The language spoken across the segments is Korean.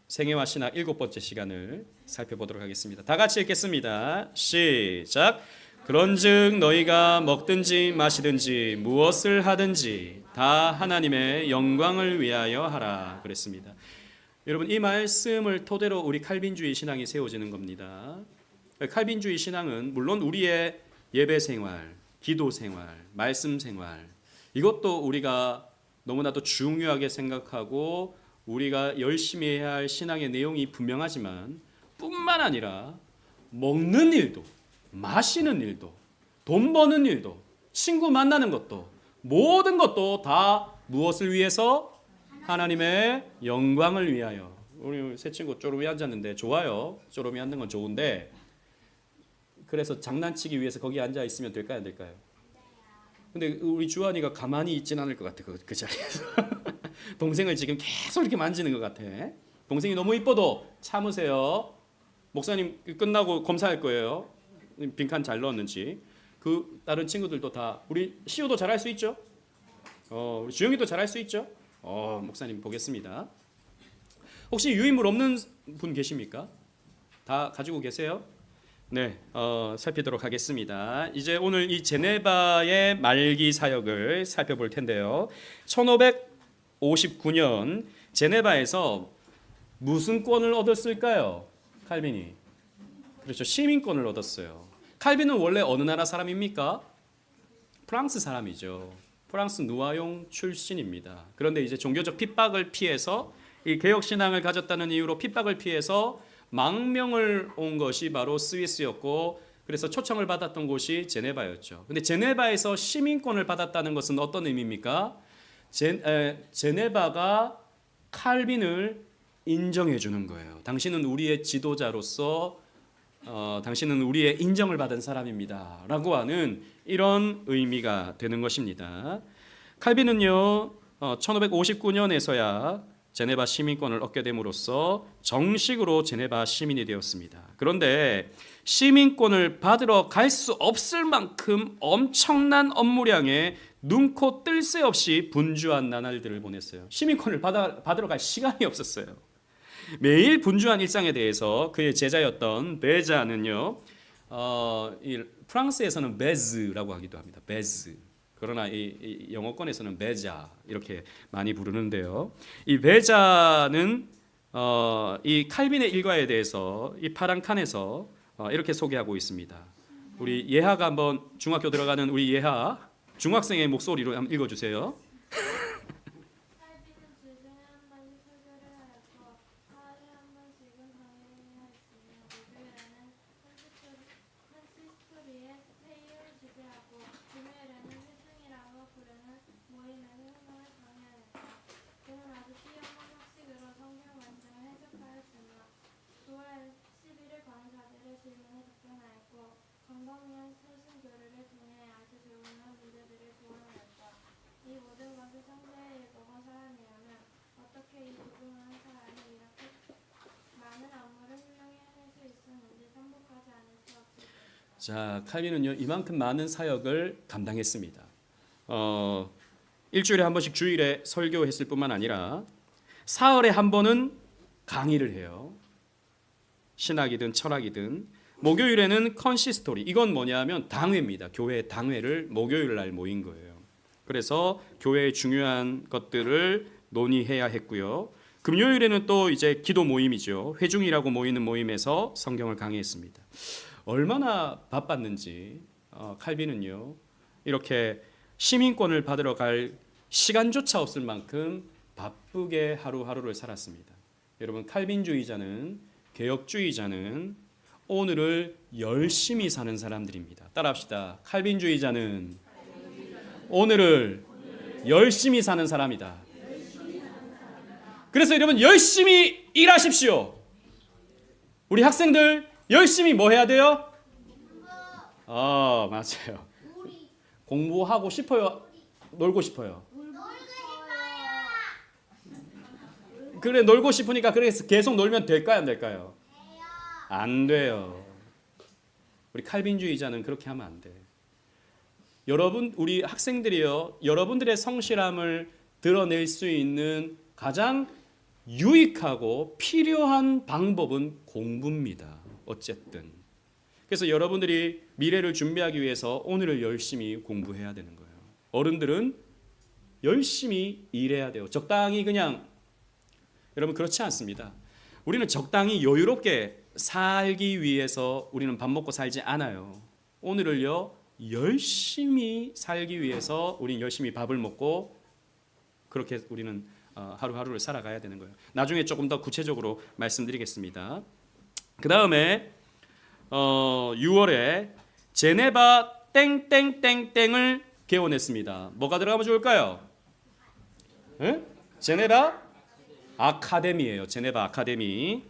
생애와 신학 7번째 시간을 살펴보도록 하겠습니다. 다 같이 읽겠습니다. 시작. 그런즉 너희가 먹든지 마시든지 무엇을 하든지 다 하나님의 영광을 위하여 하라 그랬습니다. 여러분, 이 말씀을 토대로 우리 칼빈주의 신앙이 세워지는 겁니다. 칼빈주의 신앙은 물론 우리의 예배 생활, 기도 생활, 말씀 생활, 이것도 우리가 너무나도 중요하게 생각하고 우리가 열심히 해야 할 신앙의 내용이 분명하지만 뿐만 아니라 먹는 일도, 마시는 일도, 돈 버는 일도, 친구 만나는 것도, 모든 것도 다 무엇을 위해서? 하나님의 영광을 위하여. 우리 새 친구 쪼름이 앉았는데 좋아요. 쪼름이 앉는 건 좋은데, 그래서 장난치기 위해서 거기 앉아 있으면 될까요, 안 될까요? 근데 우리 주한이가 가만히 있진 않을 것 같아, 그 자리에서. 동생을 지금 계속 이렇게 만지는 것 같아. 동생이 너무 이뻐도 참으세요. 목사님 끝나고 검사할 거예요. 빈칸 잘 넣었는지. 그 다른 친구들도 다, 우리 시우도 잘할 수 있죠? 우리 주영이도 잘할 수 있죠? 목사님 보겠습니다. 혹시 유인물 없는 분 계십니까? 다 가지고 계세요? 네, 살피도록 하겠습니다. 이제 오늘 이 제네바의 말기 사역을 살펴볼 텐데요. 1559년 제네바에서 무슨 권을 얻었을까요? 칼빈이. 그렇죠, 시민권을 얻었어요. 칼빈은 원래 어느 나라 사람입니까? 프랑스 사람이죠. 프랑스 누아용 출신입니다. 그런데 이제 종교적 핍박을 피해서 이 개혁 신앙을 가졌다는 이유로 핍박을 피해서 망명을 온 것이 바로 스위스였고, 그래서 초청을 받았던 곳이 제네바였죠. 근데 제네바에서 시민권을 받았다는 것은 어떤 의미입니까? 제네바가 칼빈을 인정해 주는 거예요. 당신은 우리의 지도자로서 당신은 우리의 인정을 받은 사람입니다 라고 하는 이런 의미가 되는 것입니다. 칼빈은요 1559년에서야 제네바 시민권을 얻게 됨으로써 정식으로 제네바 시민이 되었습니다. 그런데 시민권을 받으러 갈 수 없을 만큼 엄청난 업무량에 눈코 뜰 새 없이 분주한 나날들을 보냈어요. 시민권을 받으러 갈 시간이 없었어요. 매일 분주한 일상에 대해서 그의 제자였던 베자는요, 프랑스에서는 베즈라고 하기도 합니다. 베즈. 그러나 이 영어권에서는 베자 이렇게 많이 부르는데요. 이 베자는 이 칼빈의 일과에 대해서 이 파란 칸에서 이렇게 소개하고 있습니다. 우리 예하가 한번 중학교 들어가는 우리 예하 중학생의 목소리로 한번 읽어주세요. 자, 칼빈은요 이만큼 많은 사역을 감당했습니다. 일주일에 한 번씩 주일에 설교했을 뿐만 아니라 사흘에 한 번은 강의를 해요. 신학이든 철학이든. 목요일에는 컨시스토리, 이건 뭐냐면 당회입니다. 교회 당회를 목요일 날 모인 거예요. 그래서 교회의 중요한 것들을 논의해야 했고요. 금요일에는 또 이제 기도 모임이죠. 회중이라고 모이는 모임에서 성경을 강의했습니다. 얼마나 바빴는지 칼빈은요 이렇게 시민권을 받으러 갈 시간조차 없을 만큼 바쁘게 하루하루를 살았습니다. 여러분, 칼빈주의자는, 개혁주의자는 오늘을 열심히 사는 사람들입니다. 따라합시다. 칼빈주의자는 오늘을 열심히 사는 사람이다. 그래서 여러분, 열심히 일하십시오. 우리 학생들 열심히 뭐 해야 돼요? 맞아요. 공부하고 싶어요? 놀고 싶어요? 그래, 놀고 싶으니까 그래서 계속 놀면 될까요, 안 될까요? 안 돼요. 우리 칼빈주의자는 그렇게 하면 안 돼. 여러분, 우리 학생들이요, 여러분들의 성실함을 드러낼 수 있는 가장 유익하고 필요한 방법은 공부입니다. 어쨌든. 그래서 여러분들이 미래를 준비하기 위해서 오늘을 열심히 공부해야 되는 거예요. 어른들은 열심히 일해야 돼요. 적당히 그냥 여러분 그렇지 않습니다. 우리는 적당히 여유롭게 살기 위해서 우리는 밥 먹고 살지 않아요. 오늘을요 열심히 살기 위해서 우리는 열심히 밥을 먹고 그렇게 우리는 하루하루를 살아가야 되는 거예요. 나중에 조금 더 구체적으로 말씀드리겠습니다. 그 다음에 6월에 제네바 땡땡땡땡을 개원했습니다. 뭐가 들어가면 좋을까요? 네? 제네바 아카데미예요. 제네바 아카데미.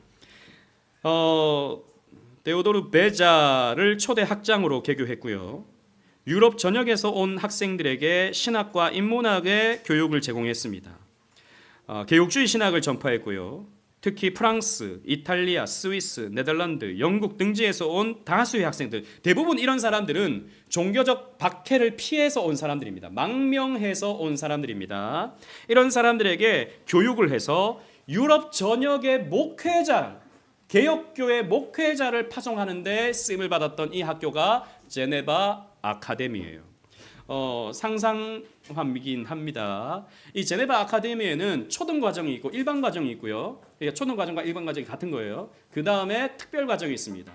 데오도르 베자를 초대 학장으로 개교했고요. 유럽 전역에서 온 학생들에게 신학과 인문학의 교육을 제공했습니다. 개혁주의 신학을 전파했고요. 특히 프랑스, 이탈리아, 스위스, 네덜란드, 영국 등지에서 온 다수의 학생들, 대부분 이런 사람들은 종교적 박해를 피해서 온 사람들입니다. 망명해서 온 사람들입니다. 이런 사람들에게 교육을 해서 유럽 전역의 목회자, 개혁교회 목회자를 파송하는 데 쓰임을 받았던 이 학교가 제네바 아카데미예요. 상상하긴 합니다. 이 제네바 아카데미에는 초등 과정이 있고 일반 과정이 있고요. 그러니까 초등 과정과 일반 과정이 같은 거예요. 그 다음에 특별 과정이 있습니다.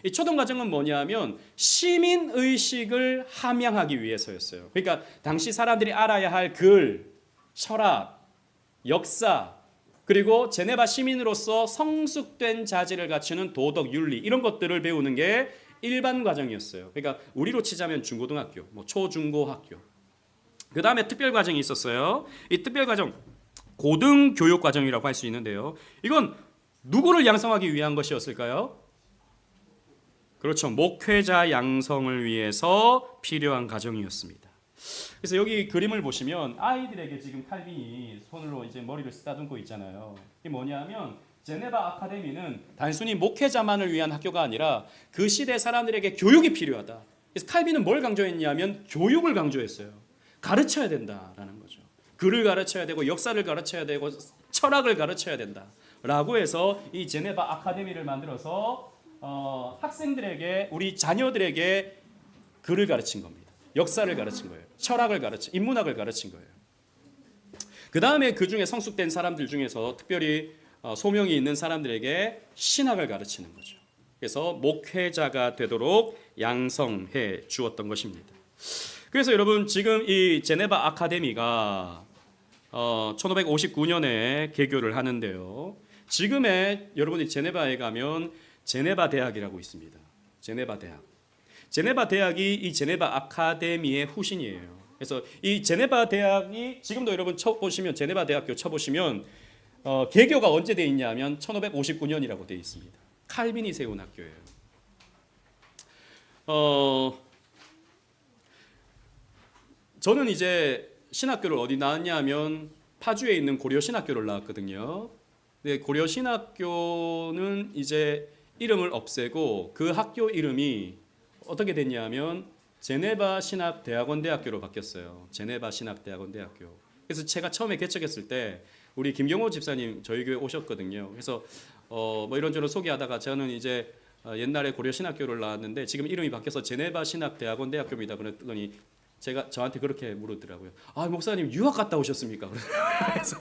이 초등 과정은 뭐냐면 시민 의식을 함양하기 위해서였어요. 그러니까 당시 사람들이 알아야 할 글, 철학, 역사, 그리고 제네바 시민으로서 성숙된 자질을 갖추는 도덕, 윤리 이런 것들을 배우는 게 일반 과정이었어요. 그러니까 우리로 치자면 중고등학교, 초중고학교. 그 다음에 특별 과정이 있었어요. 이 특별 과정, 고등교육 과정이라고 할 수 있는데요. 이건 누구를 양성하기 위한 것이었을까요? 그렇죠. 목회자 양성을 위해서 필요한 과정이었습니다. 그래서 여기 그림을 보시면 아이들에게 지금 칼빈이 손으로 이제 머리를 쓰다듬고 있잖아요. 이게 뭐냐면 제네바 아카데미는 단순히 목회자만을 위한 학교가 아니라 그 시대 사람들에게 교육이 필요하다. 그래서 칼빈은 뭘 강조했냐면 교육을 강조했어요. 가르쳐야 된다라는 거죠. 글을 가르쳐야 되고 역사를 가르쳐야 되고 철학을 가르쳐야 된다라고 해서 이 제네바 아카데미를 만들어서 학생들에게 우리 자녀들에게 글을 가르친 겁니다. 역사를 가르친 거예요. 철학을 가르친, 인문학을 가르친 거예요. 그 다음에 그 중에 성숙된 사람들 중에서 특별히 소명이 있는 사람들에게 신학을 가르치는 거죠. 그래서 목회자가 되도록 양성해 주었던 것입니다. 그래서 여러분 지금 이 제네바 아카데미가 1559년에 개교를 하는데요. 지금의 여러분이 제네바에 가면 제네바 대학이라고 있습니다. 제네바 대학. 제네바 대학이 이 제네바 아카데미의 후신이에요. 그래서 이 제네바 대학이 지금도 여러분 쳐보시면 제네바 대학교 쳐보시면 개교가 언제 돼 있냐면 1559년이라고 돼 있습니다. 칼빈이 세운 학교예요. 저는 이제 신학교를 어디 나왔냐면 파주에 있는 고려신학교를 나왔거든요. 근데 고려신학교는 이제 이름을 없애고 그 학교 이름이 어떻게 됐냐면 제네바 신학대학원 대학교로 바뀌었어요. 제네바 신학대학원 대학교. 그래서 제가 처음에 개척했을 때 우리 김경호 집사님 저희 교회 오셨거든요. 그래서 뭐 이런저런 소개하다가 저는 이제 옛날에 고려신학교를 나왔는데 지금 이름이 바뀌어서 제네바 신학대학원 대학교입니다. 그랬더니 저한테 그렇게 물었더라고요. 아 목사님 유학 갔다 오셨습니까? 그래서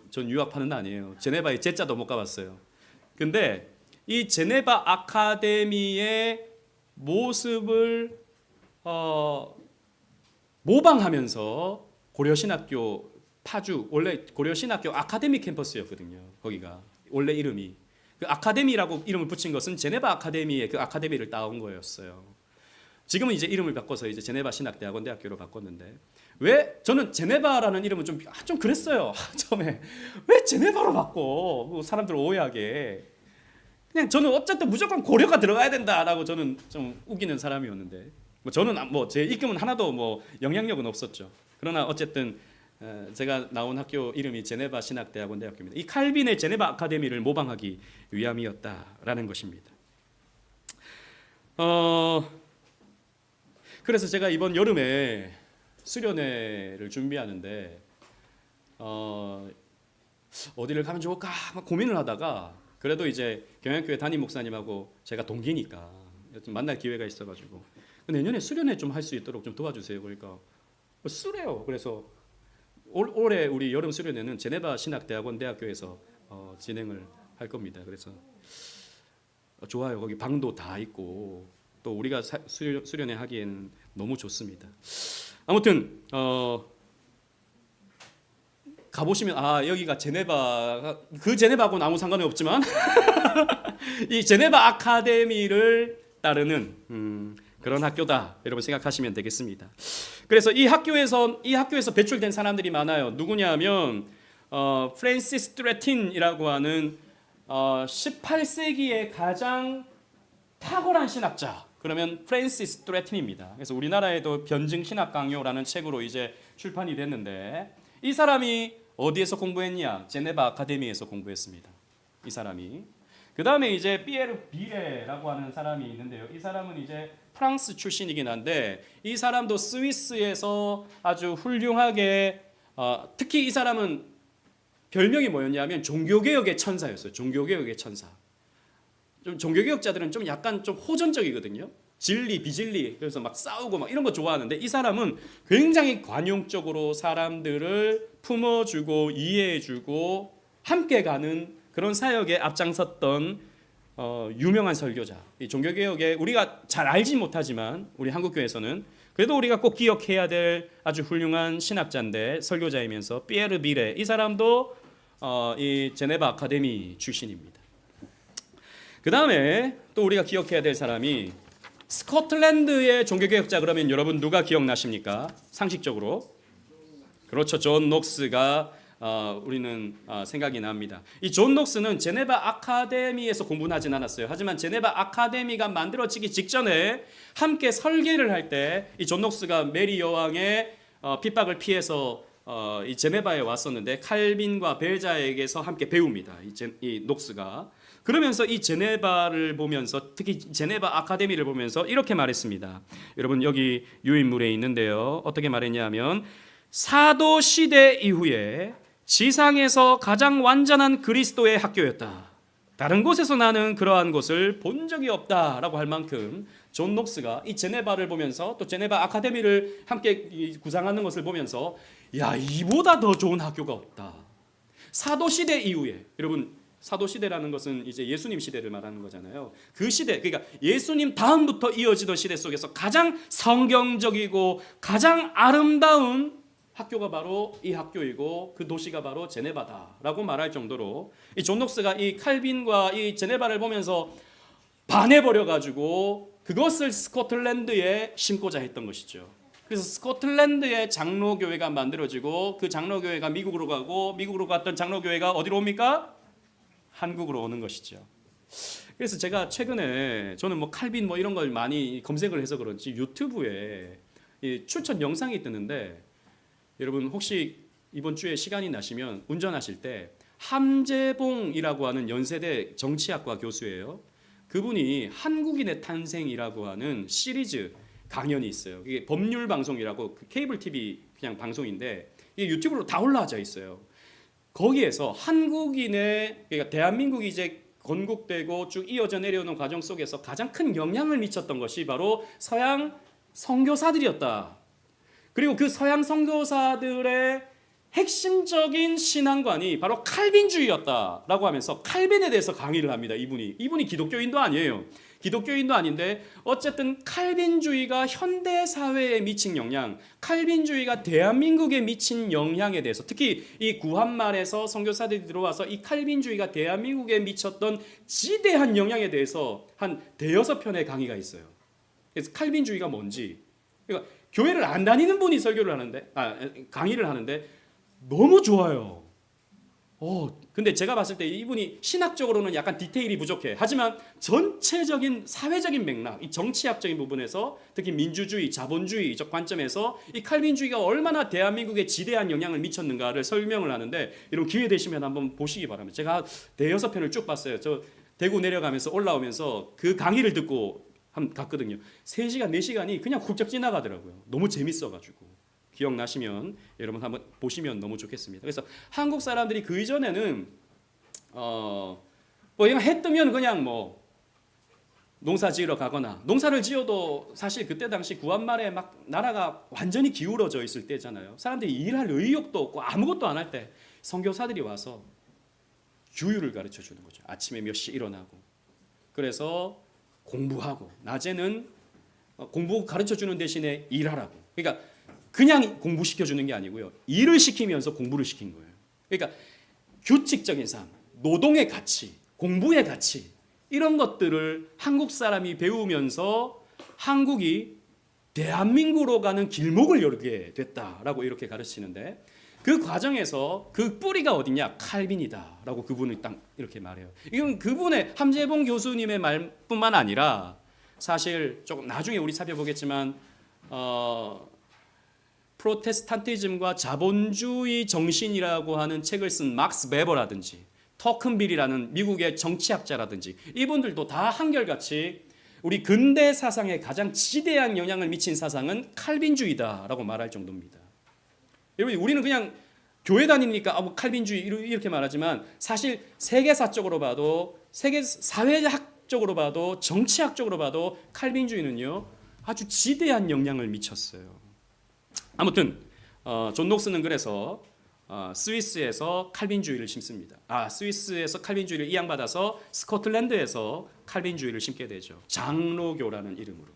전 유학파는 아니에요. 제네바에 제자도 못 가봤어요. 근데 이 제네바 아카데미의 모습을 모방하면서 고려신학교 파주 원래 고려신학교 아카데미 캠퍼스였거든요. 거기가 원래 이름이 그 아카데미라고 이름을 붙인 것은 제네바 아카데미의 그 아카데미를 따온 거였어요. 지금은 이제 이름을 바꿔서 이제 제네바 신학대학원 대학교로 바꿨는데 왜 저는 제네바라는 이름은 좀 그랬어요. 처음에 왜 제네바로 바꿔? 사람들 오해하게. 그냥 저는 어쨌든 무조건 고려가 들어가야 된다라고 저는 좀 우기는 사람이었는데 저는 제 입김은 하나도 영향력은 없었죠. 그러나 어쨌든 제가 나온 학교 이름이 제네바 신학대학원 대학교입니다. 이 칼빈의 제네바 아카데미를 모방하기 위함이었다라는 것입니다. 그래서 제가 이번 여름에 수련회를 준비하는데 어디를 가면 좋을까 막 고민을 하다가 그래도 이제 경양교회 담임 목사님하고 제가 동기니까 좀 만날 기회가 있어가지고 내년에 수련회 좀 할 수 있도록 좀 도와주세요. 그러니까 쓰래요. 그래서 올해 우리 여름 수련회는 제네바 신학대학원 대학교에서 진행을 할 겁니다. 그래서 좋아요. 거기 방도 다 있고 또 우리가 수련회 하기에는 너무 좋습니다. 아무튼 가보시면 여기가 제네바 그 제네바하고는 아무 상관이 없지만 이 제네바 아카데미를 따르는 그런 학교다 여러분 생각하시면 되겠습니다. 그래서 이 학교에서 배출된 사람들이 많아요. 누구냐면 프랜시스 뚜레틴이라고 하는 18세기의 가장 탁월한 신학자. 그러면 프랜시스 뚜레틴입니다. 그래서 우리나라에도 변증 신학 강요라는 책으로 이제 출판이 됐는데 이 사람이 어디에서 공부했냐? 제네바 아카데미에서 공부했습니다. 이 사람이. 그 다음에 이제 피에르 비레라고 하는 사람이 있는데요. 이 사람은 이제 프랑스 출신이긴 한데 이 사람도 스위스에서 아주 훌륭하게 특히 이 사람은 별명이 뭐였냐면 종교개혁의 천사였어요. 종교개혁의 천사. 좀 종교개혁자들은 좀 약간 좀 호전적이거든요. 진리, 비진리, 그래서 막 싸우고 막 이런 거 좋아하는데 이 사람은 굉장히 관용적으로 사람들을 품어주고 이해해주고 함께 가는 그런 사역에 앞장섰던 유명한 설교자. 이 종교개혁에 우리가 잘 알지 못하지만 우리 한국교회에서는 그래도 우리가 꼭 기억해야 될 아주 훌륭한 신학자인데 설교자이면서 피에르 비레 이 사람도 이 제네바 아카데미 출신입니다. 그 다음에 또 우리가 기억해야 될 사람이 스코틀랜드의 종교개혁자 그러면 여러분 누가 기억나십니까? 상식적으로 그렇죠. 존 녹스가 우리는 생각이 납니다. 이 존 녹스는 제네바 아카데미에서 공부는 하진 않았어요. 하지만 제네바 아카데미가 만들어지기 직전에 함께 설계를 할 때 이 존 녹스가 메리 여왕의 핍박을 피해서 이 제네바에 왔었는데 칼빈과 벨자에게서 함께 배웁니다. 이 녹스가. 그러면서 이 제네바를 보면서 특히 제네바 아카데미를 보면서 이렇게 말했습니다. 여러분 여기 유인물에 있는데요. 어떻게 말했냐면 사도 시대 이후에 지상에서 가장 완전한 그리스도의 학교였다. 다른 곳에서 나는 그러한 것을 본 적이 없다라고 할 만큼 존 녹스가 이 제네바를 보면서 또 제네바 아카데미를 함께 구상하는 것을 보면서 야 이보다 더 좋은 학교가 없다. 사도 시대 이후에 여러분 사도 시대라는 것은 이제 예수님 시대를 말하는 거잖아요. 그 시대, 그러니까 예수님 다음부터 이어지던 시대 속에서 가장 성경적이고 가장 아름다운 학교가 바로 이 학교이고 그 도시가 바로 제네바다라고 말할 정도로 이 존 녹스가 이 칼빈과 이 제네바를 보면서 반해버려 가지고 그것을 스코틀랜드에 심고자 했던 것이죠. 그래서 스코틀랜드의 장로교회가 만들어지고 그 장로교회가 미국으로 가고 미국으로 갔던 장로교회가 어디로 옵니까? 한국으로 오는 것이죠. 그래서 제가 최근에 저는 뭐 칼빈 뭐 이런 걸 많이 검색을 해서 그런지 유튜브에 이 추천 영상이 뜨는데 여러분 혹시 이번 주에 시간이 나시면 운전하실 때 함재봉이라고 하는 연세대 정치학과 교수예요. 그분이 한국인의 탄생이라고 하는 시리즈 강연이 있어요. 이게 법률 방송이라고 케이블 TV 그냥 방송인데 이게 유튜브로 다 올라와 있어요. 거기에서 한국인의 그러니까 대한민국이 이제 건국되고 쭉 이어져 내려오는 과정 속에서 가장 큰 영향을 미쳤던 것이 바로 서양 선교사들이었다. 그리고 그 서양 선교사들의 핵심적인 신앙관이 바로 칼빈주의였다라고 하면서 칼빈에 대해서 강의를 합니다. 이분이 기독교인도 아니에요. 기독교인도 아닌데 어쨌든 칼빈주의가 현대 사회에 미친 영향, 칼빈주의가 대한민국에 미친 영향에 대해서 특히 이 구한말에서 선교사들이 들어와서 이 칼빈주의가 대한민국에 미쳤던 지대한 영향에 대해서 한 대여섯 편의 강의가 있어요. 그래서 칼빈주의가 뭔지, 그러니까 교회를 안 다니는 분이 설교를 하는데 강의를 하는데 너무 좋아요. 근데 제가 봤을 때 이분이 신학적으로는 약간 디테일이 부족해. 하지만 전체적인 사회적인 맥락, 이 정치학적인 부분에서 특히 민주주의, 자본주의적 관점에서 이 칼빈주의가 얼마나 대한민국에 지대한 영향을 미쳤는가를 설명을 하는데 여러분 기회 되시면 한번 보시기 바랍니다. 제가 대여섯 편을 쭉 봤어요. 저 대구 내려가면서 올라오면서 그 강의를 듣고 갔거든요. 3시간, 4시간이 그냥 훌쩍 지나가더라고요. 너무 재밌어가지고. 기억나시면 여러분 한번 보시면 너무 좋겠습니다. 그래서 한국 사람들이 그 이전에는 뭐 그냥 해 뜨면 그냥 뭐 농사 지으러 가거나, 농사를 지어도 사실 그때 당시 구한말에 막 나라가 완전히 기울어져 있을 때잖아요. 사람들이 일할 의욕도 없고 아무것도 안 할 때 선교사들이 와서 규율을 가르쳐 주는 거죠. 아침에 몇 시 일어나고, 그래서 공부하고, 낮에는 공부 가르쳐 주는 대신에 일하라고. 그러니까 그냥 공부시켜 주는 게 아니고요, 일을 시키면서 공부를 시킨 거예요. 그러니까 규칙적인 삶, 노동의 가치, 공부의 가치, 이런 것들을 한국 사람이 배우면서 한국이 대한민국으로 가는 길목을 열게 됐다라고 이렇게 가르치는데, 그 과정에서 그 뿌리가 어디냐? 칼빈이다라고 그분이 딱 이렇게 말해요. 이건 그분의 함재봉 교수님의 말뿐만 아니라 사실 조금 나중에 우리 살펴보겠지만 프로테스탄티즘과 자본주의 정신이라고 하는 책을 쓴 막스 베버라든지 터큰빌이라는 미국의 정치학자라든지 이분들도 다 한결같이 우리 근대 사상에 가장 지대한 영향을 미친 사상은 칼빈주의다라고 말할 정도입니다. 여러분, 우리는 그냥 교회 다니니까 뭐 칼빈주의 이렇게 말하지만 사실 세계사적으로 봐도, 세계 사회학적으로 봐도, 정치학적으로 봐도 칼빈주의는요 아주 지대한 영향을 미쳤어요. 아무튼 존 녹스는 그래서 스위스에서 칼빈주의를 심습니다. 스위스에서 칼빈주의를 이양받아서 스코틀랜드에서 칼빈주의를 심게 되죠. 장로교라는 이름으로.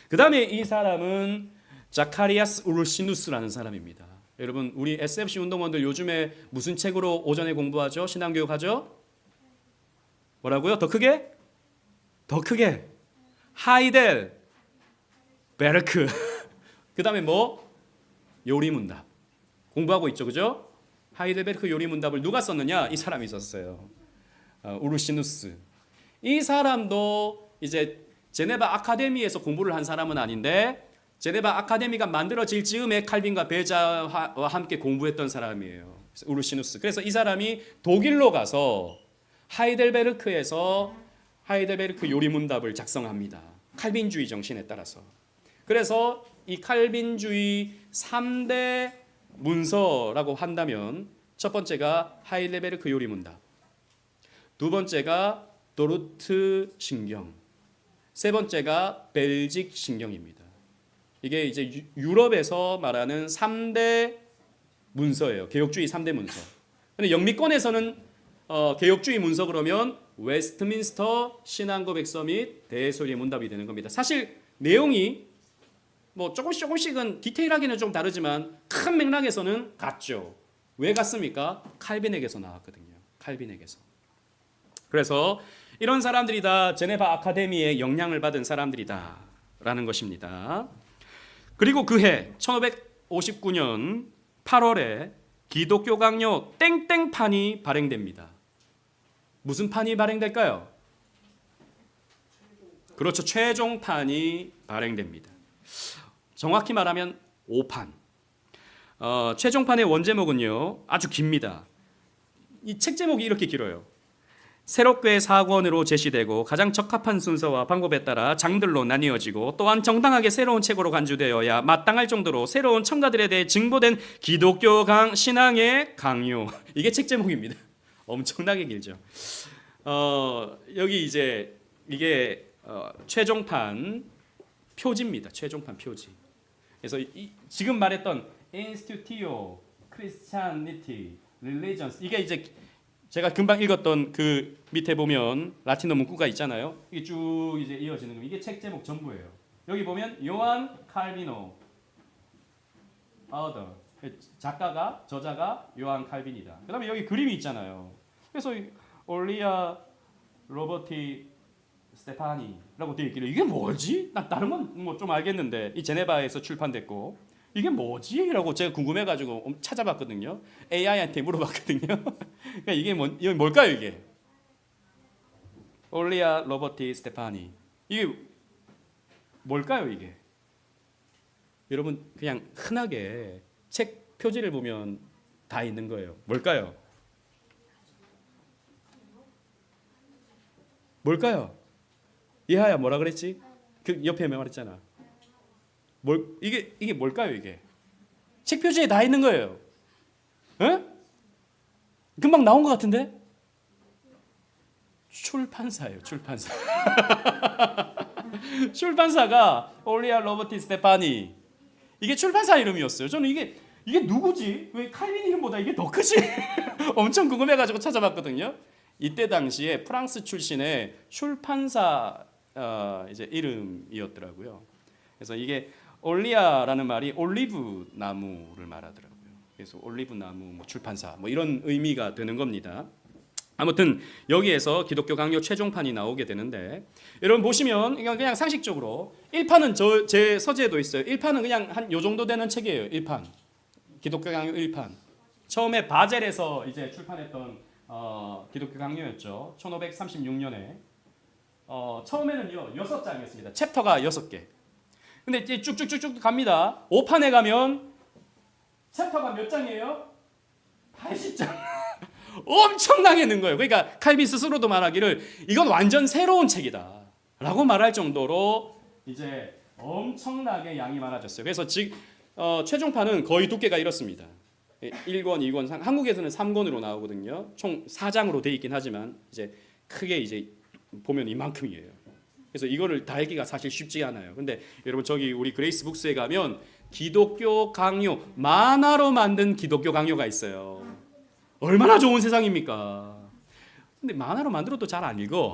그 다음에 이 사람은 자카리아스 우르시누스라는 사람입니다. 여러분, 우리 SFC 운동원들 요즘에 무슨 책으로 오전에 공부하죠? 신앙교육 하죠? 뭐라고요? 더 크게? 더 크게. 하이델 베르크. 그 다음에 뭐? 요리문답. 공부하고 있죠, 그죠? 하이델베르크 요리문답을 누가 썼느냐? 이 사람이 썼어요. 우르시누스. 이 사람도 이제 제네바 아카데미에서 공부를 한 사람은 아닌데, 제네바 아카데미가 만들어질 즈음에 칼빈과 베자와 함께 공부했던 사람이에요. 우르시누스. 그래서 이 사람이 독일로 가서 하이델베르크에서 하이델베르크 요리문답을 작성합니다. 칼빈주의 정신에 따라서. 그래서 이 칼빈주의 3대 문서라고 한다면 첫 번째가 하이델베르크 요리문답, 두 번째가 도르트 신경, 세 번째가 벨직 신경입니다. 이게 이제 유럽에서 말하는 3대 문서예요. 개혁주의 3대 문서. 근데 영미권에서는 개혁주의 문서 그러면 웨스트민스터 신앙고 백서 및 대소리의 문답이 되는 겁니다. 사실 내용이 뭐 조금씩은 디테일하게는 좀 다르지만 큰 맥락에서는 같죠. 왜 같습니까? 칼빈에게서 나왔거든요. 칼빈에게서. 그래서 이런 사람들이 다 제네바 아카데미의 영향을 받은 사람들이다라는 것입니다. 그리고 그해 1559년 8월에 기독교 강요 땡땡판이 발행됩니다. 무슨 판이 발행될까요? 그렇죠. 최종판이 발행됩니다. 정확히 말하면 5판. 최종판의 원제목은요 아주 깁니다. 이 책 제목이 이렇게 길어요. 새롭게 사권으로 제시되고 가장 적합한 순서와 방법에 따라 장들로 나뉘어지고 또한 정당하게 새로운 책으로 간주되어야 마땅할 정도로 새로운 첨가들에 대해 증보된 기독교 신앙의 강요. 이게 책 제목입니다. 엄청나게 길죠. 여기 이제 이게 최종판 표지입니다. 최종판 표지. 그래서 지금 말했던 Institutio Christianity Religions, 이게 이제 제가 금방 읽었던 그 밑에 보면 라틴어 문구가 있잖아요. 이게 쭉 이제 이어지는 거. 이게 책 제목 전부예요. 여기 보면 요한 칼비노, author, 작가가, 저자가 요한 칼빈이다. 그다음에 여기 그림이 있잖아요. 그래서 올리아 로버티 스테파니라고 되어 있길래 이게 뭐지? 난 다른 건 뭐 좀 알겠는데 이 제네바에서 출판됐고 이게 뭐지? 라고 제가 궁금해가지고 찾아봤거든요. AI한테 물어봤거든요. 그러니까 이게 뭘까요 이게? 올리아 로버티 스테파니. 이게 뭘까요 이게? 여러분 그냥 흔하게 책 표지를 보면 다 있는 거예요. 뭘까요? 뭘까요? 이하야 뭐라 그랬지? 그 옆에 말했잖아. 이게 뭘까요 이게? 책 표지에 다 있는 거예요. 에? 금방 나온 것 같은데? 출판사예요, 출판사. 출판사가 올리아 로버티 스테파니. 이게 출판사 이름이었어요. 저는 이게 누구지? 왜 칼빈 이름보다 이게 더 크지? 엄청 궁금해가지고 찾아봤거든요. 이때 당시에 프랑스 출신의 출판사 이제 이름이었더라고요. 그래서 이게 올리아라는 말이 올리브 나무를 말하더라고요. 그래서 올리브 나무 뭐 출판사 뭐 이런 의미가 되는 겁니다. 아무튼 여기에서 기독교 강요 최종판이 나오게 되는데 여러분 보시면 그냥 상식적으로 1판은 제 서재에도 있어요. 1판은 그냥 한 요 정도 되는 책이에요. 1판. 기독교 강요 1판. 처음에 바젤에서 이제 출판했던 기독교 강요였죠. 1536년에 처음에는요 6장이었습니다. 챕터가 6개. 근데 이제 쭉쭉쭉쭉 갑니다. 5판에 가면 챕터가 몇 장이에요? 80장. 엄청나게 는 거예요. 그러니까 칼빈 스스로도 말하기를 이건 완전 새로운 책이다 라고 말할 정도로 이제 엄청나게 양이 많아졌어요. 그래서 최종판은 거의 두께가 이렇습니다. 1권, 2권, 한국에서는 3권으로 나오거든요. 총 4장으로 돼 있긴 하지만 이제 크게 이제 보면 이만큼이에요. 그래서 이거를 다 읽기가 사실 쉽지 않아요. 근데 여러분 저기 우리 그레이스 북스에 가면 기독교 강요, 만화로 만든 기독교 강요가 있어요. 얼마나 좋은 세상입니까? 근데 만화로 만들어도 잘 안 읽어.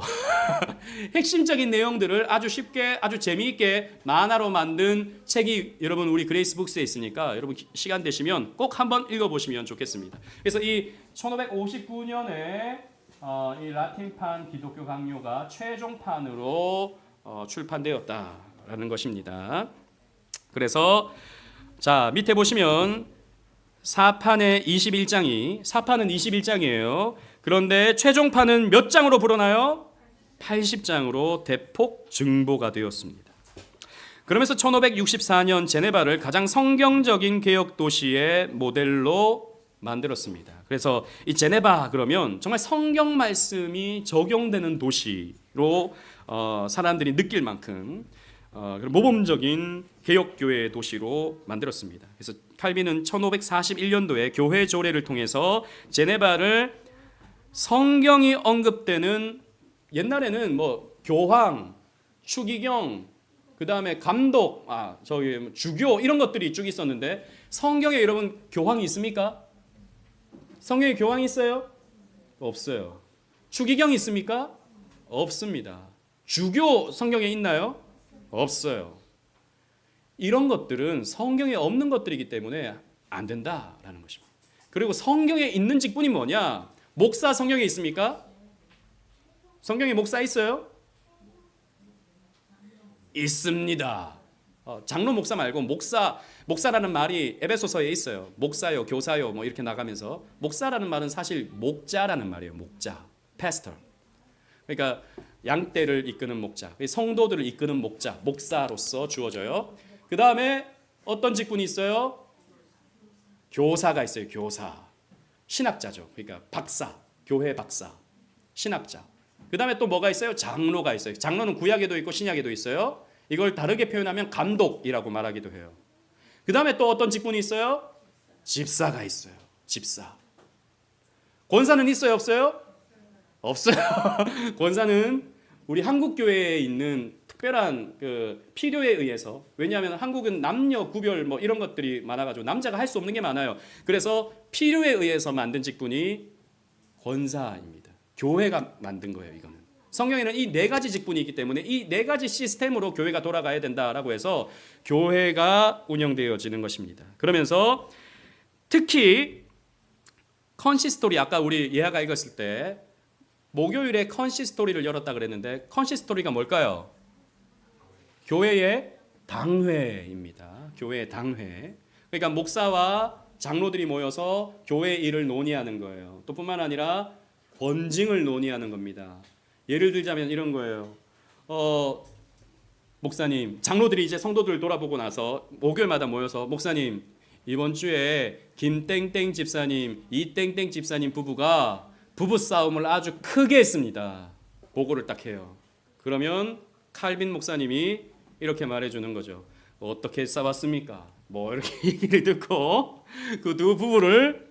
핵심적인 내용들을 아주 쉽게 아주 재미있게 만화로 만든 책이 여러분 우리 그레이스 북스에 있으니까 여러분 시간 되시면 꼭 한번 읽어보시면 좋겠습니다. 그래서 이 1559년에 이 라틴판 기독교 강요가 최종판으로 출판되었다라는 것입니다. 그래서 자 밑에 보시면 사판은 21장이에요. 그런데 최종판은 몇 장으로 불어나요? 80장으로 대폭 증보가 되었습니다. 그러면서 1564년 제네바를 가장 성경적인 개혁 도시의 모델로 만들었습니다. 그래서 이 제네바 그러면 정말 성경 말씀이 적용되는 도시로 사람들이 느낄 만큼 모범적인 개혁교회 도시로 만들었습니다. 그래서 칼빈은 1541년도에 교회 조례를 통해서 제네바를 성경이 언급되는 옛날에는 뭐 교황, 추기경, 그 다음에 감독, 주교 이런 것들이 쭉 있었는데 성경에 여러분 교황이 있습니까? 성경에 교황이 있어요? 없어요. 추기경이 있습니까? 없습니다. 주교 성경에 있나요? 없어요. 이런 것들은 성경에 없는 것들이기 때문에 안 된다라는 것입니다. 그리고 성경에 있는 직분이 뭐냐? 목사 성경에 있습니까? 성경에 목사 있어요? 있습니다. 장로 목사 말고 목사라는 말이 에베소서에 있어요. 목사요, 교사요 뭐 이렇게 나가면서 목사라는 말은 사실 목자라는 말이에요. 목자, pastor. 그러니까 양떼를 이끄는 목자, 성도들을 이끄는 목사로서 주어져요. 그 다음에 어떤 직분이 있어요? 교사가 있어요. 교사, 신학자죠. 그러니까 박사, 교회 박사, 신학자. 그 다음에 또 뭐가 있어요? 장로가 있어요. 장로는 구약에도 있고 신약에도 있어요. 이걸 다르게 표현하면 감독이라고 말하기도 해요. 그 다음에 또 어떤 직분이 있어요? 집사가 있어요. 집사. 권사는 있어요? 없어요? 없어요. 권사는 우리 한국 교회에 있는 특별한 그 필요에 의해서, 왜냐하면 한국은 남녀 구별 뭐 이런 것들이 많아가지고 남자가 할 수 없는 게 많아요. 그래서 필요에 의해서 만든 직분이 권사입니다. 교회가 만든 거예요. 이거는 성경에는 이 네 가지 직분이 있기 때문에 이 네 가지 시스템으로 교회가 돌아가야 된다라고 해서 교회가 운영되어지는 것입니다. 그러면서 특히 컨시스토리, 아까 우리 예하가 읽었을 때 목요일에 컨시스토리를 열었다 그랬는데 컨시스토리가 뭘까요? 교회의 당회입니다. 교회의 당회. 그러니까 목사와 장로들이 모여서 교회 일을 논의하는 거예요. 또 뿐만 아니라 권징을 논의하는 겁니다. 예를 들자면 이런 거예요. 목사님, 장로들이 이제 성도들을 돌아보고 나서 목요일마다 모여서 목사님, 이번 주에 김땡땡 집사님, 이땡땡 집사님 부부가 부부싸움을 아주 크게 했습니다. 보고를 딱 해요. 그러면 칼빈 목사님이 이렇게 말해주는 거죠. 어떻게 싸웠습니까? 뭐 이렇게 얘기를 듣고 그 두 부부를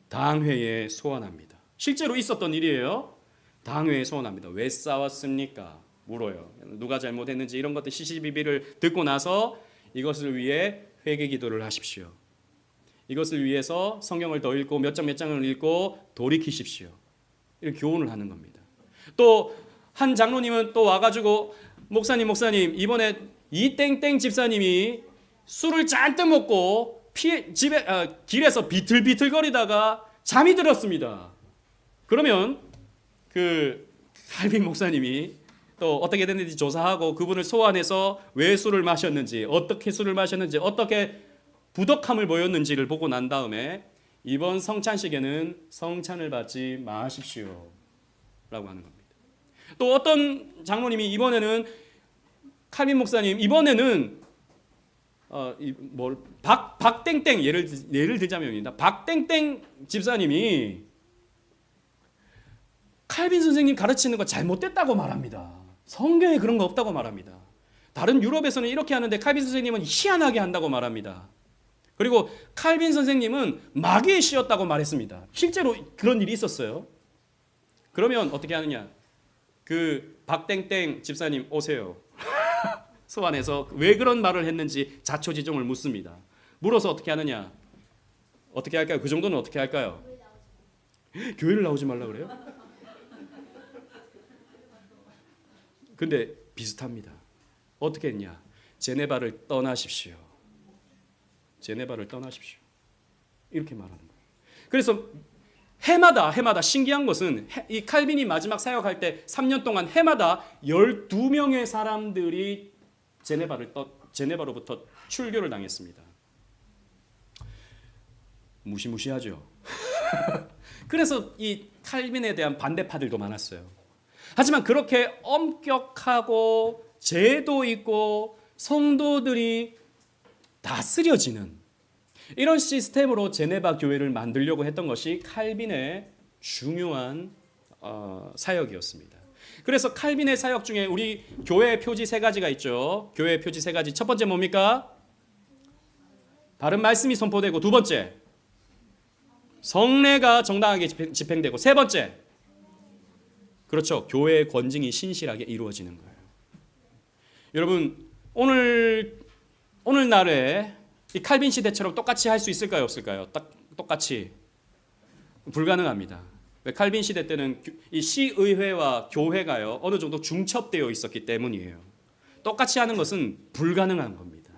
당회에 소환합니다. 실제로 있었던 일이에요. 당회에 소환합니다. 왜 싸웠습니까? 물어요. 누가 잘못했는지 이런 것들 시시비비를 듣고 나서 이것을 위해 회개 기도를 하십시오. 이것을 위해서 성경을 더 읽고 몇 장을 읽고 돌이키십시오. 이렇게 교훈을 하는 겁니다. 또 한 장로님은 또 와가지고 목사님 이번에 이 땡땡 집사님이 술을 잔뜩 먹고 길에서 비틀비틀거리다가 잠이 들었습니다. 그러면 그 칼빈 목사님이 또 어떻게 됐는지 조사하고 그분을 소환해서 왜 술을 마셨는지, 어떻게 술을 마셨는지, 어떻게 부덕함을 보였는지를 보고 난 다음에 이번 성찬식에는 성찬을 받지 마십시오 라고 하는 겁니다. 또 어떤 장로님이 이번에는 칼빈 목사님 이번에는 박땡땡 예를 들자면입니다. 박땡땡 집사님이 칼빈 선생님 가르치는 거 잘못됐다고 말합니다. 성경에 그런 거 없다고 말합니다. 다른 유럽에서는 이렇게 하는데 칼빈 선생님은 희한하게 한다고 말합니다. 그리고 칼빈 선생님은 마귀의 씨였다고 말했습니다. 실제로 그런 일이 있었어요. 그러면 어떻게 하느냐? 그 박땡땡 집사님 오세요. 소환해서 왜 그런 말을 했는지 자초지종을 묻습니다. 물어서 어떻게 하느냐? 어떻게 할까요? 그 정도는 어떻게 할까요? 교회를 나오지 말라 그래요? 근데 비슷합니다. 어떻게 했냐? 제네바를 떠나십시오. 제네바를 떠나십시오. 이렇게 말하는 거예요. 그래서 해마다 신기한 것은 이 칼빈이 마지막 사역할 때 3년 동안 해마다 12명의 사람들이 제네바로부터 출교를 당했습니다. 무시무시하죠. 그래서 이 칼빈에 대한 반대파들도 많았어요. 하지만 그렇게 엄격하고 제도 있고 성도들이 다스려지는 이런 시스템으로 제네바 교회를 만들려고 했던 것이 칼빈의 중요한 사역이었습니다. 그래서 칼빈의 사역 중에 우리 교회 표지 세 가지가 있죠. 교회 표지 세 가지. 첫 번째 뭡니까? 바른 말씀이 선포되고, 두 번째 성례가 정당하게 집행되고, 세 번째 그렇죠. 교회의 권징이 신실하게 이루어지는 거예요. 여러분 오늘날에 이 칼빈 시대처럼 똑같이 할 수 있을까요? 없을까요? 똑같이 불가능합니다. 칼빈 시대 때는 이 시의회와 교회가요 어느 정도 중첩되어 있었기 때문이에요. 똑같이 하는 것은 불가능한 겁니다.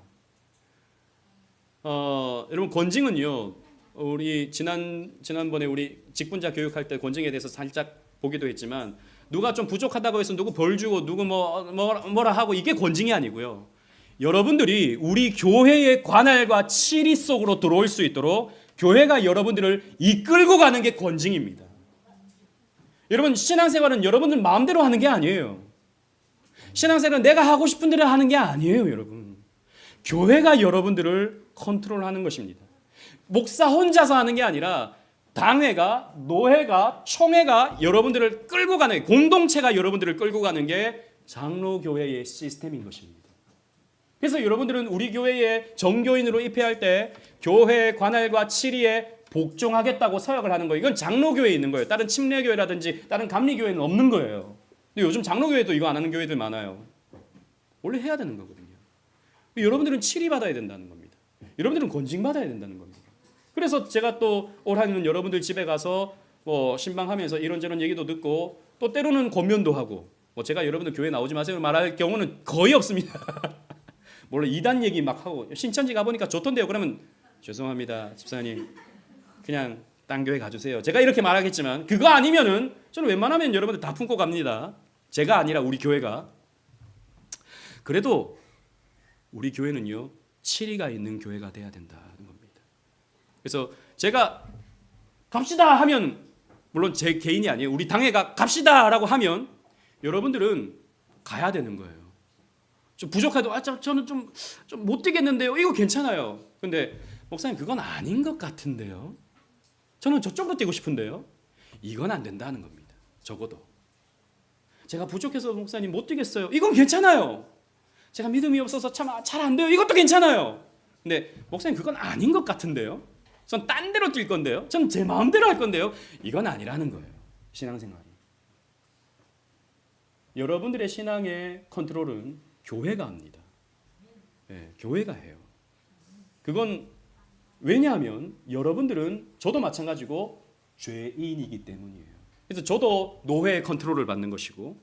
여러분 권징은요, 우리 지난번에 우리 직분자 교육할 때 권징에 대해서 살짝 보기도 했지만 누가 좀 부족하다고 해서 누구 벌 주고 누구 뭐라 하고 이게 권징이 아니고요. 여러분들이 우리 교회의 관할과 치리 속으로 들어올 수 있도록 교회가 여러분들을 이끌고 가는 게 권징입니다. 여러분 신앙생활은 여러분들 마음대로 하는 게 아니에요. 신앙생활은 내가 하고 싶은 대로 하는 게 아니에요, 여러분. 교회가 여러분들을 컨트롤하는 것입니다. 목사 혼자서 하는 게 아니라 당회가, 노회가, 총회가 여러분들을 끌고 가는, 공동체가 여러분들을 끌고 가는 게 장로교회의 시스템인 것입니다. 그래서 여러분들은 우리 교회에 정교인으로 입회할 때 교회 관할과 치리에 복종하겠다고 서약을 하는 거예요. 이건 장로교회에 있는 거예요. 다른 침례교회라든지 다른 감리교회는 없는 거예요. 근데 요즘 장로교회도 이거 안 하는 교회들 많아요. 원래 해야 되는 거거든요. 여러분들은 치리 받아야 된다는 겁니다. 여러분들은 권징 받아야 된다는 겁니다. 그래서 제가 또 올 한해는 여러분들 집에 가서 뭐 신방하면서 이런저런 얘기도 듣고 또 때로는 권면도 하고, 뭐 제가 여러분들 교회 나오지 마세요 말할 경우는 거의 없습니다. 물론 이단 얘기 막 하고 신천지 가보니까 좋던데요. 그러면 죄송합니다 집사님 그냥 딴 교회 가주세요. 제가 이렇게 말하겠지만 그거 아니면은 저는 웬만하면 여러분들 다 품고 갑니다. 제가 아니라 우리 교회가. 그래도 우리 교회는요 치리가 있는 교회가 돼야 된다는 겁니다. 그래서 제가 갑시다 하면, 물론 제 개인이 아니에요. 우리 당회가 갑시다라고 하면 여러분들은 가야 되는 거예요. 좀 부족해도 저는 좀 못 되겠는데요. 이거 괜찮아요. 근데 목사님 그건 아닌 것 같은데요. 저는 저쪽으로 뛰고 싶은데요. 이건 안 된다는 겁니다. 적어도 제가 부족해서 목사님 못 뛰겠어요. 이건 괜찮아요. 제가 믿음이 없어서 참 잘 안 돼요. 이것도 괜찮아요. 근데 목사님 그건 아닌 것 같은데요. 전 딴 데로 뛸 건데요. 전 제 마음대로 할 건데요. 이건 아니라는 거예요. 신앙생활이. 여러분들의 신앙의 컨트롤은 교회가 합니다. 네, 교회가 해요. 그건 왜냐하면 여러분들은 저도 마찬가지고 죄인이기 때문이에요. 그래서 저도 노회의 컨트롤을 받는 것이고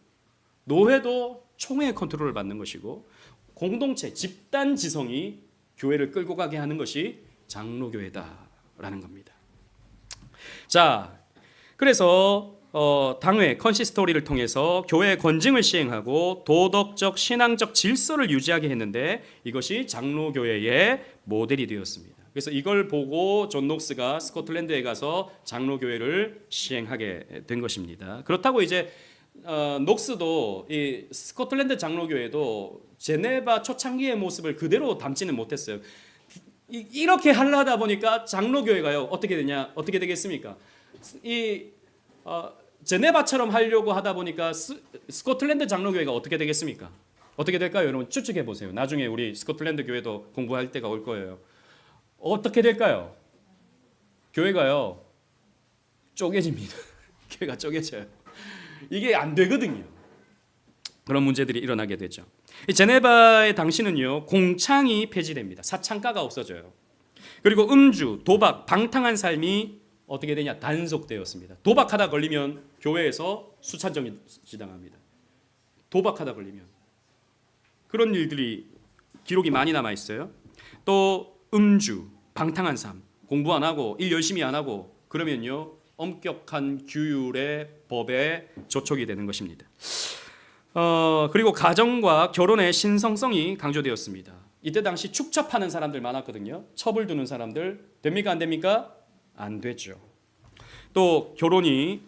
노회도 총회의 컨트롤을 받는 것이고 공동체, 집단 지성이 교회를 끌고 가게 하는 것이 장로교회다라는 겁니다. 자, 그래서 당회 컨시스토리를 통해서 교회의 권징을 시행하고 도덕적 신앙적 질서를 유지하게 했는데 이것이 장로교회의 모델이 되었습니다. 그래서 이걸 보고 존 녹스가 스코틀랜드에 가서 장로교회를 시행하게 된 것입니다. 그렇다고 이제 녹스도 이 스코틀랜드 장로교회도 제네바 초창기의 모습을 그대로 담지는 못했어요. 이렇게 하려다 보니까 장로교회가요 어떻게 되냐, 어떻게 되겠습니까? 제네바처럼 하려고 하다 보니까 스코틀랜드 장로교회가 어떻게 되겠습니까? 어떻게 될까요? 여러분 추측해 보세요. 나중에 우리 스코틀랜드 교회도 공부할 때가 올 거예요. 어떻게 될까요? 교회가요 쪼개집니다. 교회가 쪼개져요. 이게 안 되거든요. 그런 문제들이 일어나게 되죠. 제네바의 당시는요 공창이 폐지됩니다. 사창가가 없어져요. 그리고 음주, 도박, 방탕한 삶이 어떻게 되냐 단속되었습니다. 도박하다 걸리면 교회에서 수찬정지 당합니다. 도박하다 걸리면 그런 일들이 기록이 많이 남아 있어요. 또 음주, 방탕한 삶, 공부 안 하고 일 열심히 안 하고 그러면요 엄격한 규율의 법에 저촉이 되는 것입니다. 그리고 가정과 결혼의 신성성이 강조되었습니다. 이때 당시 축첩하는 사람들 많았거든요. 첩을 두는 사람들 됩니까 안 됩니까? 안 되죠. 또 결혼이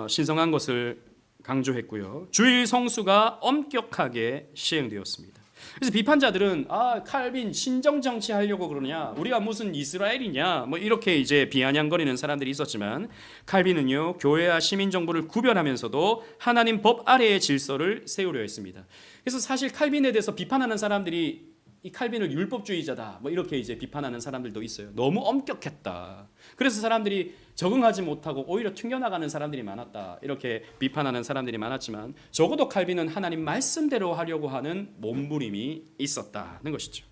신성한 것을 강조했고요. 주일 성수가 엄격하게 시행되었습니다. 그래서 비판자들은 칼빈 신정 정치 하려고 그러냐? 우리가 무슨 이스라엘이냐? 뭐 이렇게 이제 비아냥거리는 사람들이 있었지만 칼빈은요 교회와 시민 정부를 구별하면서도 하나님 법 아래의 질서를 세우려 했습니다. 그래서 사실 칼빈에 대해서 비판하는 사람들이 이 칼빈을 율법주의자다 뭐 이렇게 이제 비판하는 사람들도 있어요. 너무 엄격했다. 그래서 사람들이 적응하지 못하고 오히려 튕겨나가는 사람들이 많았다. 이렇게 비판하는 사람들이 많았지만 적어도 칼빈은 하나님 말씀대로 하려고 하는 몸부림이 있었다는 것이죠.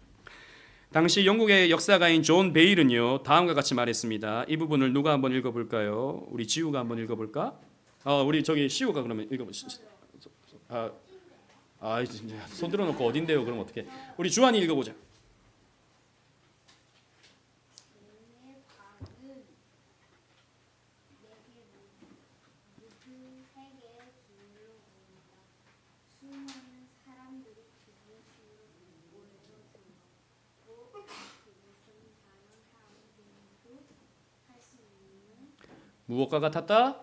당시 영국의 역사가인 존 베일은요 다음과 같이 말했습니다. 이 부분을 누가 한번 읽어볼까요? 우리 지우가 한번 읽어볼까? 우리 저기 시우가 그러면 읽어보시죠. 손 들어놓고 어딘데요? 그럼 어떻게? 우리 주한이 읽어보자. 무엇과 같았다?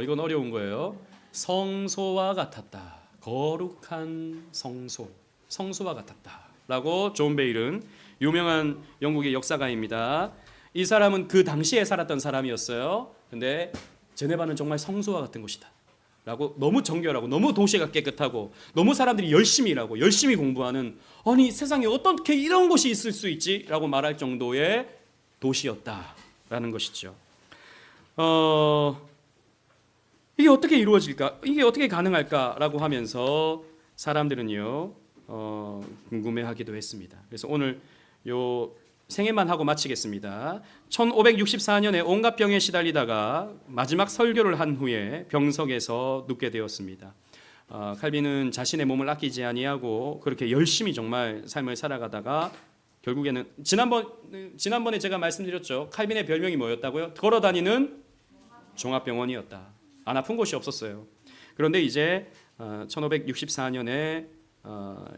이건 어려운 거예요. 성소와 같았다. 거룩한 성소와 같았다라고 존 베일은 유명한 영국의 역사가입니다. 이 사람은 그 당시에 살았던 사람이었어요. 근데 제네바는 정말 성소와 같은 곳이다 라고 너무 정결하고 너무 도시가 깨끗하고 너무 사람들이 열심히 일하고 열심히 공부하는 아니 세상에 어떻게 이런 곳이 있을 수 있지? 라고 말할 정도의 도시였다라는 것이죠. 이게 어떻게 이루어질까? 이게 어떻게 가능할까라고 하면서 사람들은요 궁금해하기도 했습니다. 그래서 오늘 요 생애만 하고 마치겠습니다. 1564년에 온갖 병에 시달리다가 마지막 설교를 한 후에 병석에서 눕게 되었습니다. 칼빈은 자신의 몸을 아끼지 아니하고 그렇게 열심히 정말 삶을 살아가다가 결국에는 지난번에 제가 말씀드렸죠. 칼빈의 별명이 뭐였다고요? 걸어다니는 종합병원이었다. 안 아픈 곳이 없었어요. 그런데 이제 1564년에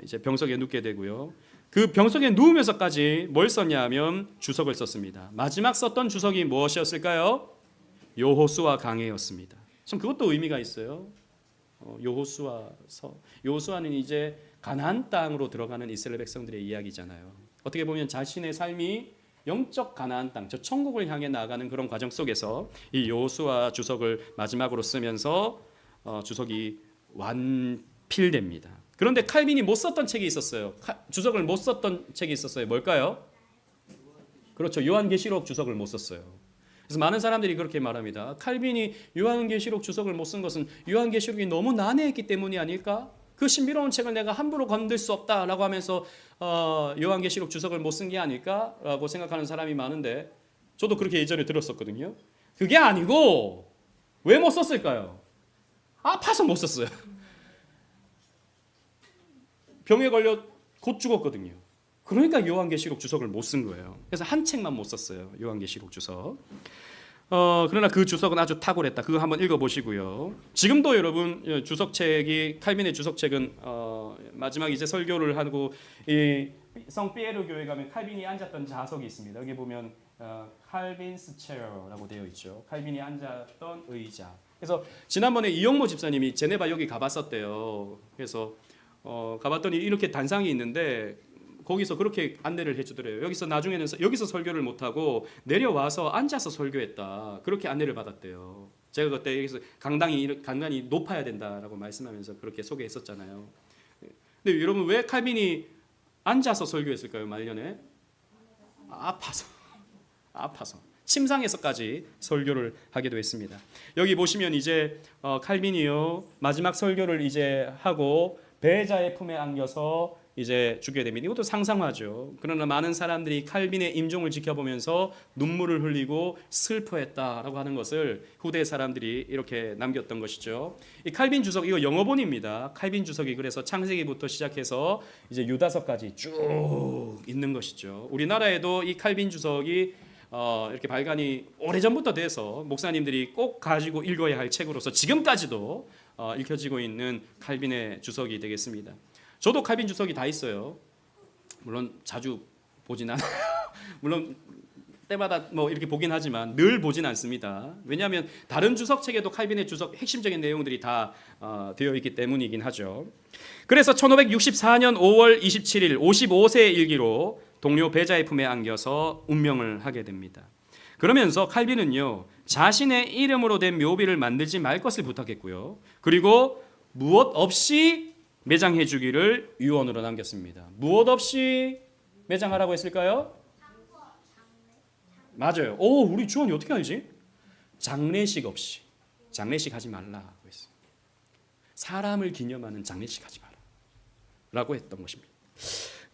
이제 병석에 눕게 되고요. 그 병석에 누우면서까지 뭘 썼냐면 주석을 썼습니다. 마지막 썼던 주석이 무엇이었을까요? 여호수아 강해였습니다. 참 그것도 의미가 있어요. 여호수아는 이제 가나안 땅으로 들어가는 이스라엘 백성들의 이야기잖아요. 어떻게 보면 자신의 삶이 영적 가나안 땅, 저 천국을 향해 나아가는 그런 과정 속에서 이 여호수아 주석을 마지막으로 쓰면서 주석이 완필됩니다. 그런데 칼빈이 못 썼던 책이 있었어요. 주석을 못 썼던 책이 있었어요. 뭘까요? 그렇죠. 요한계시록 주석을 못 썼어요. 그래서 많은 사람들이 그렇게 말합니다. 칼빈이 요한계시록 주석을 못 쓴 것은 요한계시록이 너무 난해했기 때문이 아닐까? 그 신비로운 책을 내가 함부로 건들 수 없다라고 하면서 요한계시록 주석을 못 쓴 게 아닐까라고 생각하는 사람이 많은데 저도 그렇게 예전에 들었었거든요. 그게 아니고 왜 못 썼을까요? 아파서 못 썼어요. 병에 걸려 곧 죽었거든요. 그러니까 요한계시록 주석을 못 쓴 거예요. 그래서 한 책만 못 썼어요. 요한계시록 주석. 그러나 그 주석은 아주 탁월했다. 그거 한번 읽어보시고요. 지금도 여러분 주석책이 칼빈의 주석책은 마지막 이제 설교를 하고 이 성 피에르 교회 가면 칼빈이 앉았던 좌석이 있습니다. 여기 보면 칼빈스 체어라고 되어 있죠. 칼빈이 앉았던 의자. 그래서 지난번에 이영모 집사님이 제네바 여기 가봤었대요. 그래서 가봤더니 이렇게 단상이 있는데 거기서 그렇게 안내를 해주더래요. 여기서 나중에는 여기서 설교를 못하고 내려와서 앉아서 설교했다. 그렇게 안내를 받았대요. 제가 그때 여기서 강단이 높아야 된다라고 말씀하면서 그렇게 소개했었잖아요. 근데 여러분 왜 칼빈이 앉아서 설교했을까요? 말년에 아파서 침상에서까지 설교를 하기도 했습니다. 여기 보시면 이제 칼빈이요 마지막 설교를 이제 하고 배자의 품에 안겨서 이제 죽게 됩니다. 이것도 상상화죠. 그러나 많은 사람들이 칼빈의 임종을 지켜보면서 눈물을 흘리고 슬퍼했다라고 하는 것을 후대 사람들이 이렇게 남겼던 것이죠. 이 칼빈 주석 이거 영어본입니다. 칼빈 주석이 그래서 창세기부터 시작해서 이제 유다서까지 쭉 있는 것이죠. 우리나라에도 이 칼빈 주석이 이렇게 발간이 오래전부터 돼서 목사님들이 꼭 가지고 읽어야 할 책으로서 지금까지도 읽혀지고 있는 칼빈의 주석이 되겠습니다. 저도 칼빈 주석이 다 있어요. 물론 자주 보진 않아요. 물론 때마다 뭐 이렇게 보긴 하지만 늘 보진 않습니다. 왜냐하면 다른 주석책에도 칼빈의 주석 핵심적인 내용들이 다 되어 있기 때문이긴 하죠. 그래서 1564년 5월 27일 55세의 일기로 동료 배자의 품에 안겨서 운명을 하게 됩니다. 그러면서 칼빈은요 자신의 이름으로 된 묘비를 만들지 말 것을 부탁했고요. 그리고 무엇 없이 매장해 주기를 유언으로 남겼습니다. 무엇 없이 매장하라고 했을까요? 맞아요. 우리 주원이 어떻게 알지? 장례식 없이. 장례식 하지 말라고 했어요. 사람을 기념하는 장례식 하지 마라 라고 했던 것입니다.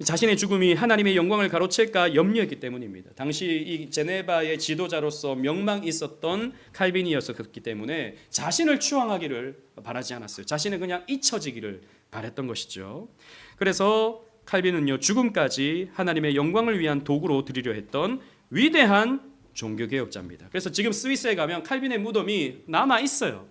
자신의 죽음이 하나님의 영광을 가로챌까 염려했기 때문입니다. 당시 이 제네바의 지도자로서 명망 있었던 칼빈이었기 때문에 자신을 추앙하기를 바라지 않았어요. 자신은 그냥 잊혀지기를 바랬던 것이죠. 그래서 칼빈은요 죽음까지 하나님의 영광을 위한 도구로 드리려 했던 위대한 종교개혁자입니다. 그래서 지금 스위스에 가면 칼빈의 무덤이 남아 있어요.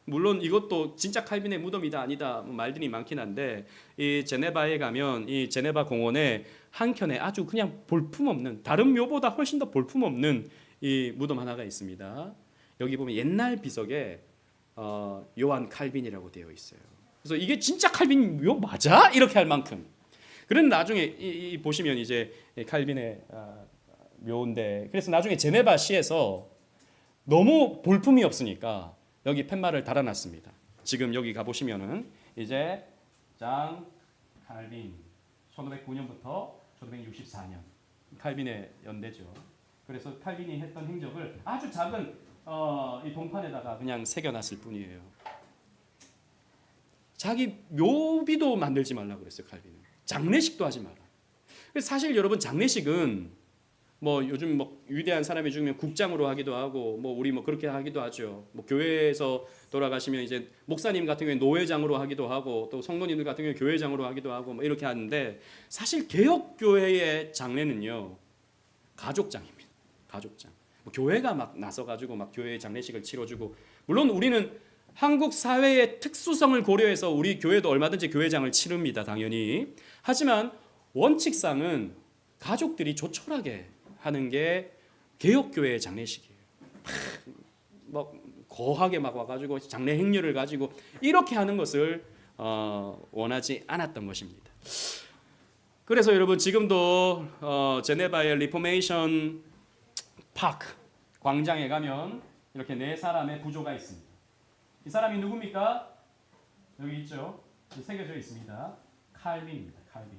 물론 이것도 진짜 칼빈의 무덤이다 아니다 말들이 많긴 한데 이 제네바에 가면 이 제네바 공원에 한켠에 아주 그냥 볼품없는 다른 묘보다 훨씬 더 볼품없는 이 무덤 하나가 있습니다. 여기 보면 옛날 비석에 요한 칼빈이라고 되어 있어요. 그래서 이게 진짜 칼빈 묘 맞아? 이렇게 할 만큼. 그런 나중에 보시면 이제 칼빈의 묘인데 그래서 나중에 제네바 시에서 너무 볼품이 없으니까 여기 팻말을 달아놨습니다. 지금 여기 가보시면은 이제 장 칼빈 1509년부터 1564년 칼빈의 연대죠. 그래서 칼빈이 했던 행적을 아주 작은 이 동판에다가 그냥 새겨놨을 뿐이에요. 자기 묘비도 만들지 말라고 그랬어요. 칼빈은 장례식도 하지 마라. 그래서 사실 여러분 장례식은 뭐 요즘 뭐 위대한 사람이 죽으면 국장으로 하기도 하고 뭐 우리 뭐 그렇게 하기도 하죠. 뭐 교회에서 돌아가시면 이제 목사님 같은 경우에 노회장으로 하기도 하고 또 성도님들 같은 경우에 교회장으로 하기도 하고 뭐 이렇게 하는데 사실 개혁 교회의 장례는요 가족장입니다. 가족장. 뭐 교회가 막 나서 가지고 막 교회 장례식을 치러주고 물론 우리는 한국 사회의 특수성을 고려해서 우리 교회도 얼마든지 교회장을 치릅니다. 당연히. 하지만 원칙상은 가족들이 조촐하게 하는 게 개혁교회의 장례식이에요. 막 거하게 막 와가지고 장례 행렬을 가지고 이렇게 하는 것을 원하지 않았던 것입니다. 그래서 여러분 지금도 제네바의 리포메이션 파크 광장에 가면 이렇게 네 사람의 부조가 있습니다. 이 사람이 누굽니까? 여기 있죠. 새겨져 있습니다. 칼빈입니다. 칼빈.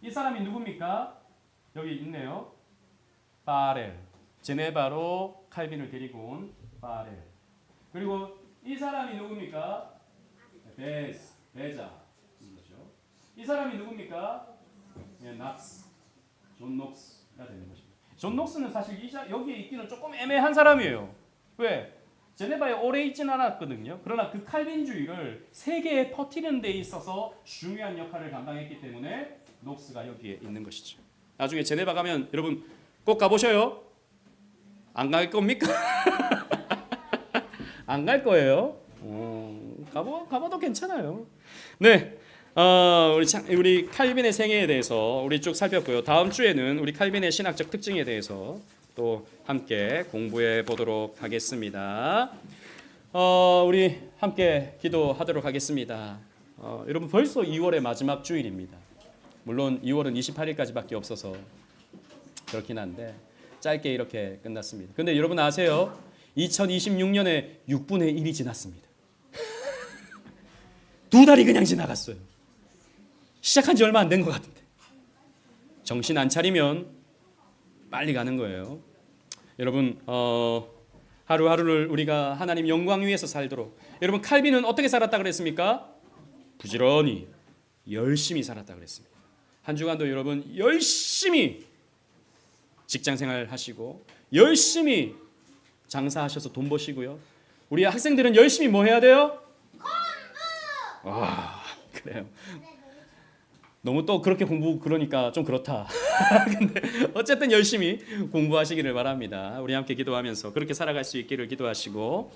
이 사람이 누굽니까? 여기 있네요. 바렐. 제네바로 칼빈을 데리고 온 바렐. 그리고 이 사람이 누굽니까? 베자. 이 사람이 누굽니까? 낙스. 존 녹스가 되는 것입니다. 존 녹스는 사실 여기에 있기는 조금 애매한 사람이에요. 왜? 제네바에 오래 있진 않았거든요. 그러나 그 칼빈주의를 세계에 퍼뜨리는 데 있어서 중요한 역할을 감당했기 때문에 녹스가 여기에 있는 것이죠. 나중에 제네바 가면 여러분 꼭 가보셔요. 안 갈 겁니까? 안 갈 거예요. 가봐도 괜찮아요. 네, 우리 칼빈의 생애에 대해서 우리 쭉 살폈고요. 다음 주에는 우리 칼빈의 신학적 특징에 대해서 또 함께 공부해 보도록 하겠습니다. 우리 함께 기도하도록 하겠습니다. 여러분 벌써 2월의 마지막 주일입니다. 물론 2월은 28일까지밖에 없어서 그렇긴 한데 짧게 이렇게 끝났습니다. 근데 여러분 아세요? 2026년에 6분의 1이 지났습니다. 2달이 그냥 지나갔어요. 시작한 지 얼마 안 된 것 같은데. 정신 안 차리면 빨리 가는 거예요. 여러분 하루하루를 우리가 하나님 영광 위에서 살도록. 여러분 칼빈은 어떻게 살았다 그랬습니까? 부지런히 열심히 살았다 그랬습니다. 한 주간도 여러분 열심히 직장생활 하시고 열심히 장사하셔서 돈 버시고요. 우리 학생들은 열심히 뭐 해야 돼요? 공부! 그래요. 너무 또 그렇게 공부 그러니까 좀 그렇다. 근데 어쨌든 열심히 공부하시기를 바랍니다. 우리 함께 기도하면서 그렇게 살아갈 수 있기를 기도하시고